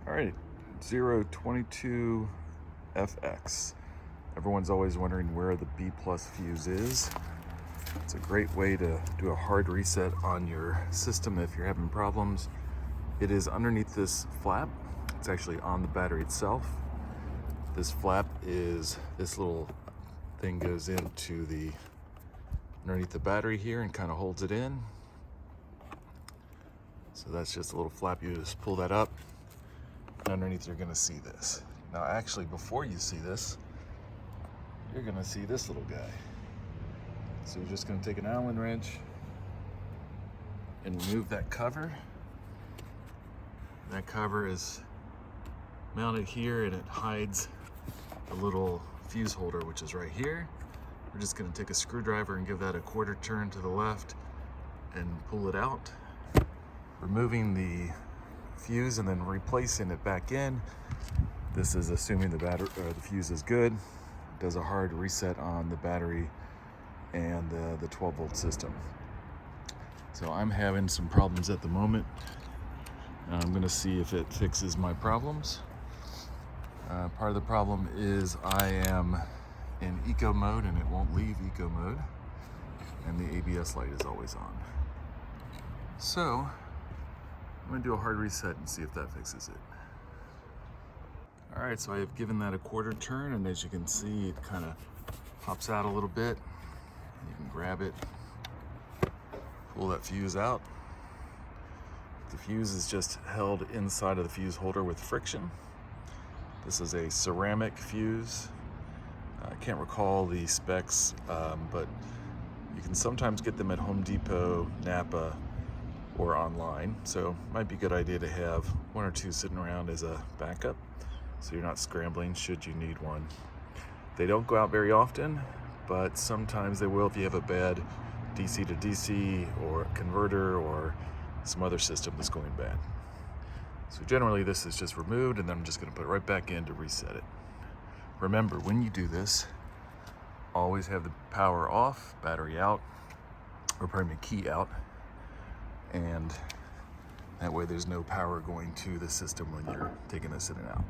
All right, 022FX. Everyone's always wondering where the B plus fuse is. It's a great way to do a hard reset on your system if you're having problems. It is underneath this flap. It's actually on the battery itself. This flap is, this little thing goes into the underneath the battery here and kind of holds it in. So that's just a little flap. You just pull that up. Underneath you're going to see this. Now actually before you see this, you're going to see this little guy. So you're just going to take an Allen wrench and remove that cover. That cover is mounted here and it hides the little fuse holder, which is right here. We're just going to take a screwdriver and give that a quarter turn to the left and pull it out, removing the fuse and then replacing it back in. This is assuming the fuse is good. It does a hard reset on the battery and the 12-volt system. So I'm having some problems at the moment. I'm going to see if it fixes my problems. Part of the problem is I am in eco mode and it won't leave eco mode, and the ABS light is always on. So I'm going to do a hard reset and see if that fixes it. All right, so I have given that a quarter turn, and as you can see, it kind of pops out a little bit. You can grab it, pull that fuse out. The fuse is just held inside of the fuse holder with friction. This is a ceramic fuse. I can't recall the specs, but you can sometimes get them at Home Depot, Napa, or online. So it might be a good idea to have one or two sitting around as a backup, so you're not scrambling should you need one. They don't go out very often, but sometimes they will if you have a bad DC to DC or converter or some other system that's going bad. So generally this is just removed, and then I'm just going to put it right back in to reset it. Remember, when you do this, always have the power off, battery out, or pardon me, key out, and that way there's no power going to the system when you're taking this in and out.